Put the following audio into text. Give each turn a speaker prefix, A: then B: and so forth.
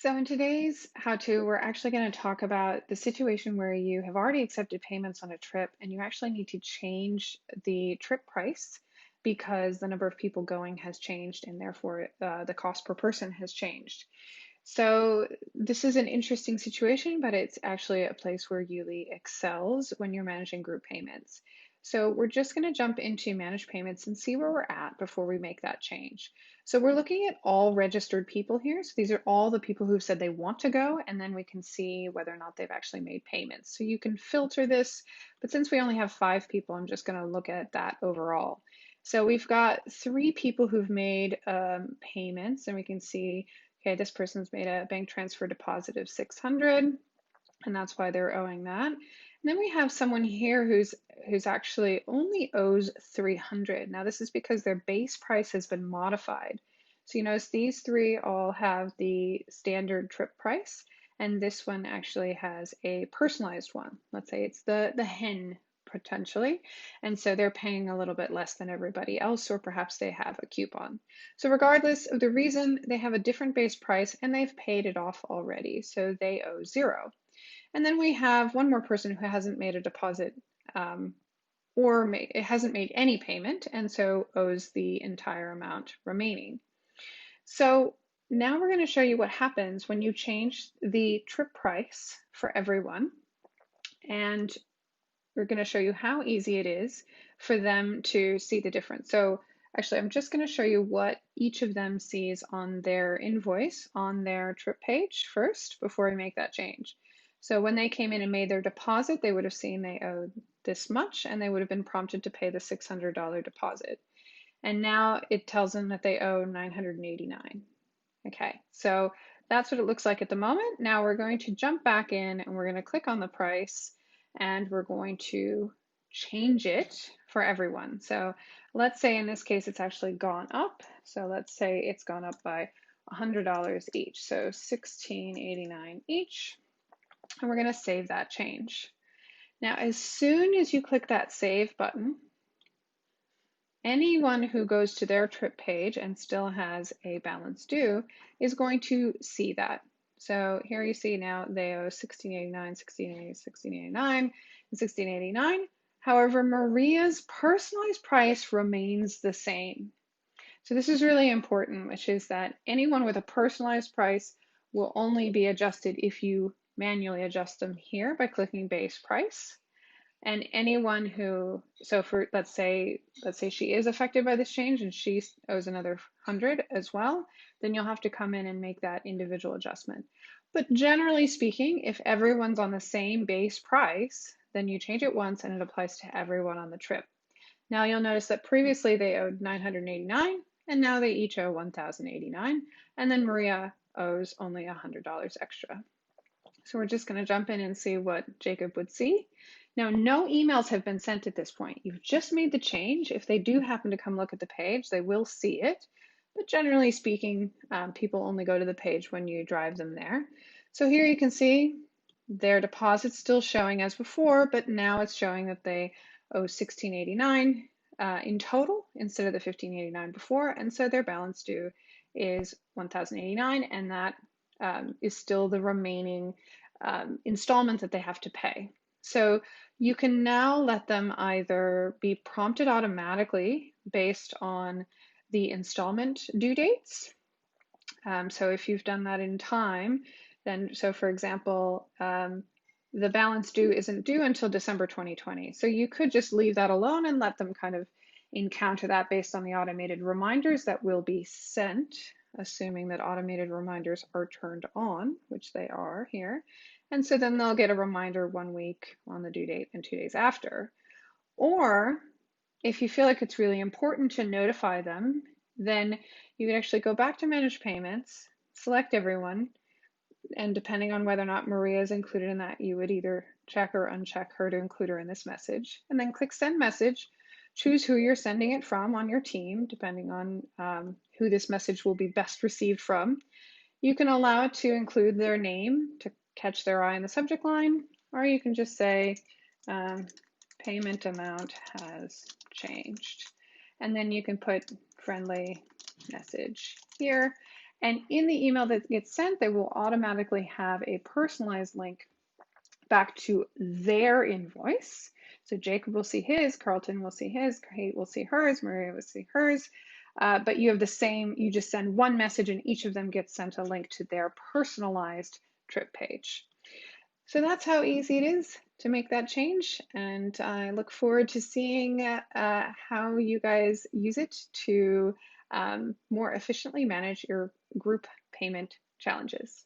A: So in today's how-to, we're actually going to talk about the situation where you have already accepted payments on a trip and you actually need to change the trip price because the number of people going has changed and therefore the cost per person has changed. So this is an interesting situation, but it's actually a place where YouLi excels when you're managing group payments. So we're just going to jump into manage payments and see where we're at before we make that change. So we're looking at all registered people here. So these are all the people who've said they want to go, and then we can see whether or not they've actually made payments. So you can filter this, but since we only have 5 people, I'm just going to look at that overall. So we've got 3 people who've made payments, and we can see, okay, this person's made a bank transfer deposit of 600, and that's why they're owing that. And then we have someone here who's actually only owes 300. Now this is because their base price has been modified. So you notice these 3 all have the standard trip price, and this one actually has a personalized one. Let's say it's the hen potentially, and so they're paying a little bit less than everybody else, or perhaps they have a coupon. So regardless of the reason, they have a different base price and they've paid it off already, so they owe 0. And then we have one more person who hasn't made a deposit or it hasn't made any payment and so owes the entire amount remaining. So now we're going to show you what happens when you change the trip price for everyone. And we're going to show you how easy it is for them to see the difference. So actually, I'm just going to show you what each of them sees on their invoice on their trip page first before we make that change. So when they came in and made their deposit, they would have seen they owed this much and they would have been prompted to pay the $600 deposit. And now it tells them that they owe $989. Okay, so that's what it looks like at the moment. Now we're going to jump back in and we're going to click on the price and we're going to change it for everyone. So let's say in this case it's actually gone up. So let's say it's gone up by $100 each. So $16.89 each. And we're going to save that change. Now, as soon as you click that save button, anyone who goes to their trip page and still has a balance due is going to see that. So here you see now they owe $16.89, $16.80, $16.89, and $16.89. However, Maria's personalized price remains the same. So this is really important, which is that anyone with a personalized price will only be adjusted if you manually adjust them here by clicking base price. And anyone who, so for let's say she is affected by this change and she owes another 100 as well, then you'll have to come in and make that individual adjustment. But generally speaking, if everyone's on the same base price, then you change it once and it applies to everyone on the trip. Now you'll notice that previously they owed 989 and now they each owe 1,089, and then Maria owes only $100 extra. So we're just going to jump in and see what Jacob would see. Now, no emails have been sent at this point. You've just made the change. If they do happen to come look at the page, they will see it. But generally speaking, people only go to the page when you drive them there. So here you can see their deposit's still showing as before, but now it's showing that they owe $16.89 in total instead of the $15.89 before. And so their balance due is $1,089, and that is still the remaining installment that they have to pay. So you can now let them either be prompted automatically based on the installment due dates. So if you've done that in time, then, so for example, the balance due isn't due until December 2020. So you could just leave that alone and let them kind of encounter that based on the automated reminders that will be sent, assuming that automated reminders are turned on, which they are here. And so then they'll get a reminder 1 week on the due date and 2 days after. Or if you feel like it's really important to notify them, then you can actually go back to manage payments, select everyone, and depending on whether or not Maria is included in that, you would either check or uncheck her to include her in this message, and then click send message. Choose who you're sending it from on your team, depending on who this message will be best received from. You can allow it to include their name to catch their eye in the subject line, or you can just say payment amount has changed. And then you can put friendly message here. And in the email that gets sent, they will automatically have a personalized link back to their invoice. So Jacob will see his, Carlton will see his, Kate will see hers, Maria will see hers. But you have the same, you just send one message and each of them gets sent a link to their personalized trip page. So that's how easy it is to make that change. And I look forward to seeing how you guys use it to more efficiently manage your group payment challenges.